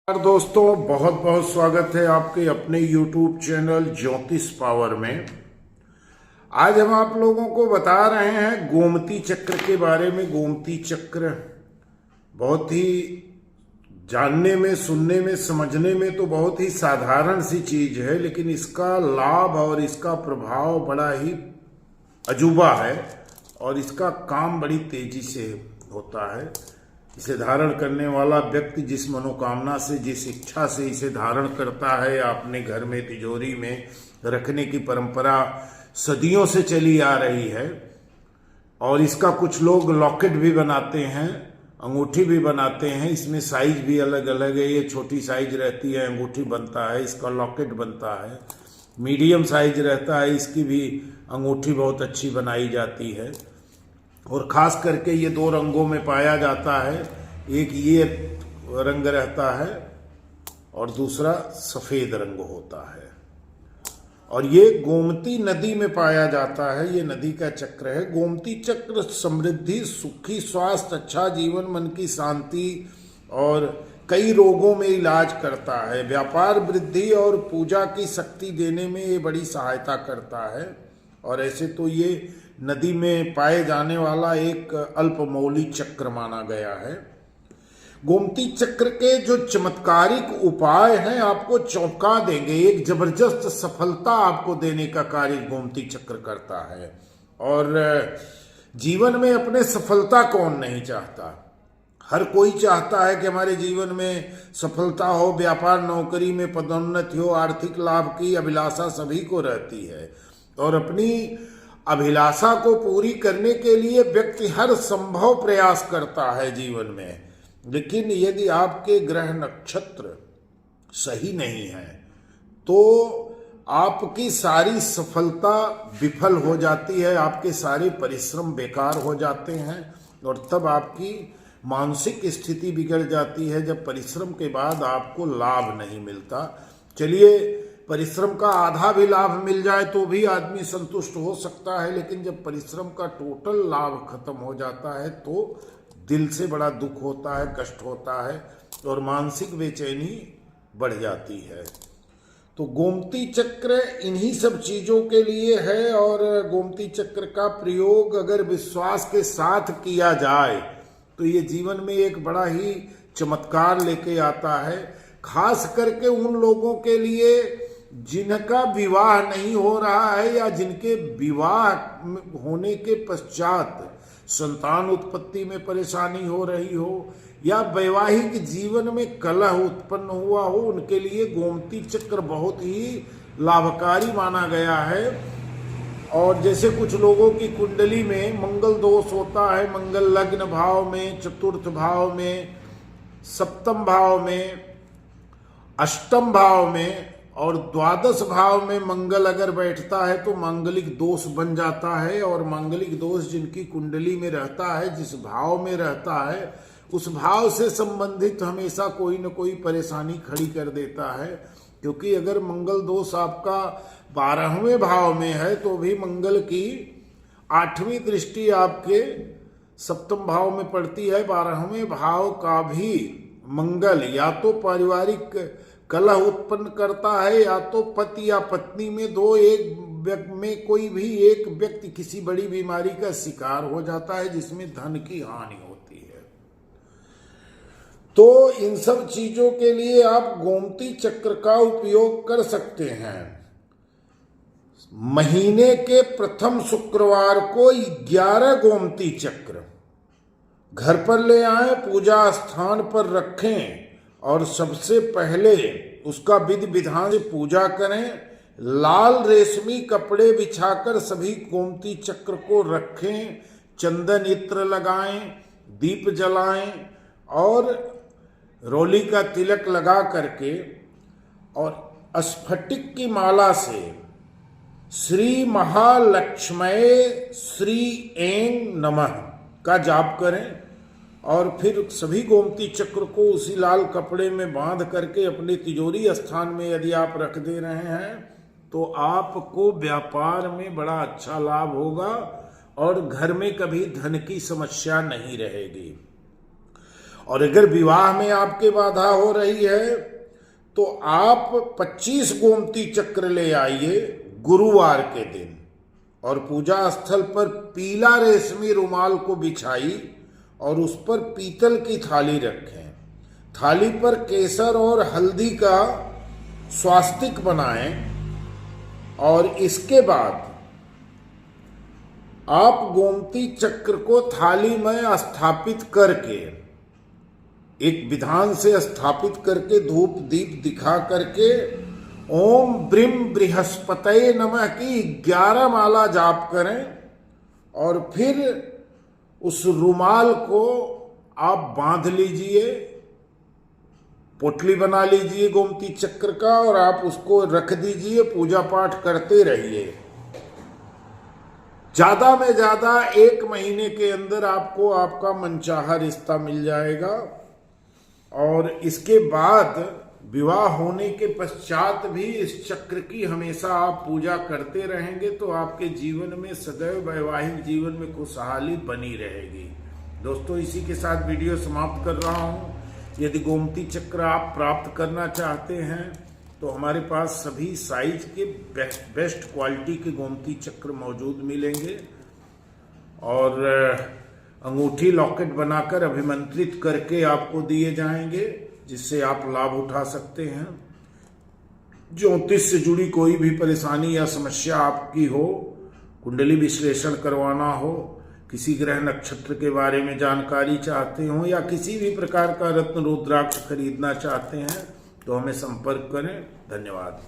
नमस्कार दोस्तों, बहुत बहुत स्वागत है आपके अपने YouTube चैनल ज्योतिष पावर में। आज हम आप लोगों को बता रहे हैं गोमती चक्र के बारे में। गोमती चक्र बहुत ही जानने में, सुनने में, समझने में तो बहुत ही साधारण सी चीज है, लेकिन इसका लाभ और इसका प्रभाव बड़ा ही अजूबा है और इसका काम बड़ी तेजी से होता है। इसे धारण करने वाला व्यक्ति जिस मनोकामना से, जिस इच्छा से इसे धारण करता है, अपने घर में तिजोरी में रखने की परंपरा सदियों से चली आ रही है। और इसका कुछ लोग लॉकेट भी बनाते हैं, अंगूठी भी बनाते हैं। इसमें साइज भी अलग अलग है। ये छोटी साइज रहती है, अंगूठी बनता है, इसका लॉकेट बनता है। मीडियम साइज रहता है, इसकी भी अंगूठी बहुत अच्छी बनाई जाती है। और खास करके ये दो रंगों में पाया जाता है। एक ये रंग रहता है और दूसरा सफेद रंग होता है। और ये गोमती नदी में पाया जाता है। ये नदी का चक्र है। गोमती चक्र समृद्धि, सुखी स्वास्थ्य, अच्छा जीवन, मन की शांति और कई रोगों में इलाज करता है। व्यापार वृद्धि और पूजा की शक्ति देने में ये बड़ी सहायता करता है। और ऐसे तो ये नदी में पाए जाने वाला एक अल्पमौली चक्र माना गया है। गोमती चक्र के जो चमत्कारिक उपाय हैं आपको चौंका देंगे। एक जबरदस्त सफलता आपको देने का कार्य गोमती चक्र करता है। और जीवन में अपने सफलता कौन नहीं चाहता। हर कोई चाहता है कि हमारे जीवन में सफलता हो, व्यापार नौकरी में पदोन्नति हो, आर्थिक लाभ की अभिलाषा सभी को रहती है। और अपनी अभिलाषा को पूरी करने के लिए व्यक्ति हर संभव प्रयास करता है जीवन में। लेकिन यदि आपके ग्रह नक्षत्र सही नहीं है तो आपकी सारी सफलता विफल हो जाती है, आपके सारे परिश्रम बेकार हो जाते हैं और तब आपकी मानसिक स्थिति बिगड़ जाती है, जब परिश्रम के बाद आपको लाभ नहीं मिलता। चलिए, परिश्रम का आधा भी लाभ मिल जाए तो भी आदमी संतुष्ट हो सकता है, लेकिन जब परिश्रम का टोटल लाभ खत्म हो जाता है तो दिल से बड़ा दुख होता है, कष्ट होता है और मानसिक बेचैनी बढ़ जाती है। तो गोमती चक्र इन्हीं सब चीजों के लिए है। और गोमती चक्र का प्रयोग अगर विश्वास के साथ किया जाए तो ये जीवन में एक बड़ा ही चमत्कार लेके आता है। खास करके उन लोगों के लिए जिनका विवाह नहीं हो रहा है या जिनके विवाह होने के पश्चात संतान उत्पत्ति में परेशानी हो रही हो या वैवाहिक जीवन में कलह उत्पन्न हुआ हो, उनके लिए गोमती चक्र बहुत ही लाभकारी माना गया है। और जैसे कुछ लोगों की कुंडली में मंगल दोष होता है, मंगल लग्न भाव में, चतुर्थ भाव में, सप्तम भाव में, अष्टम भाव में और द्वादश भाव में मंगल अगर बैठता है तो मांगलिक दोष बन जाता है। और मांगलिक दोष जिनकी कुंडली में रहता है, जिस भाव में रहता है, उस भाव से संबंधित हमेशा कोई न कोई परेशानी खड़ी कर देता है। क्योंकि अगर मंगल दोष आपका 12वें भाव में है तो भी मंगल की 8वीं दृष्टि आपके सप्तम भाव में पड़ती है। 12वें भाव का भी मंगल या तो पारिवारिक कलह उत्पन्न करता है या तो पति या पत्नी में में कोई भी एक व्यक्ति किसी बड़ी बीमारी का शिकार हो जाता है जिसमें धन की हानि होती है। तो इन सब चीजों के लिए आप गोमती चक्र का उपयोग कर सकते हैं। महीने के प्रथम शुक्रवार को 11 गोमती चक्र घर पर ले आए, पूजा स्थान पर रखें और सबसे पहले उसका विधि विधान से पूजा करें। लाल रेशमी कपड़े बिछाकर सभी गोमती चक्र को रखें, चंदन इत्र लगाएं, दीप जलाएं और रोली का तिलक लगा करके और स्फटिक की माला से श्री महालक्ष्मये श्री ऐं नमः का जाप करें। और फिर सभी गोमती चक्र को उसी लाल कपड़े में बांध करके अपनी तिजोरी स्थान में यदि आप रख दे रहे हैं तो आपको व्यापार में बड़ा अच्छा लाभ होगा और घर में कभी धन की समस्या नहीं रहेगी। और अगर विवाह में आपके बाधा हो रही है तो आप 25 गोमती चक्र ले आइए गुरुवार के दिन और पूजा स्थल पर पीला रेशमी रुमाल को बिछाई और उस पर पीतल की थाली रखें। थाली पर केसर और हल्दी का स्वास्तिक बनाएं और इसके बाद आप गोमती चक्र को थाली में स्थापित करके एक विधान से स्थापित करके धूप दीप दिखा करके ओम ब्रीम बृहस्पतये नमः की 11 माला जाप करें और फिर उस रुमाल को आप बांध लीजिए, पोटली बना लीजिए गोमती चक्र का और आप उसको रख दीजिए, पूजा पाठ करते रहिए। ज्यादा में ज्यादा 1 महीने के अंदर आपको आपका मनचाहा रिश्ता मिल जाएगा और इसके बाद विवाह होने के पश्चात भी इस चक्र की हमेशा आप पूजा करते रहेंगे तो आपके जीवन में सदैव वैवाहिक जीवन में खुशहाली बनी रहेगी। दोस्तों, इसी के साथ वीडियो समाप्त कर रहा हूं। यदि गोमती चक्र आप प्राप्त करना चाहते हैं तो हमारे पास सभी साइज के बेस्ट क्वालिटी के गोमती चक्र मौजूद मिलेंगे और अंगूठी लॉकेट बनाकर अभिमंत्रित करके आपको दिए जाएंगे जिससे आप लाभ उठा सकते हैं। ज्योतिष से जुड़ी कोई भी परेशानी या समस्या आपकी हो, कुंडली विश्लेषण करवाना हो, किसी ग्रह नक्षत्र के बारे में जानकारी चाहते हो या किसी भी प्रकार का रत्न रुद्राक्ष खरीदना चाहते हैं तो हमें संपर्क करें। धन्यवाद।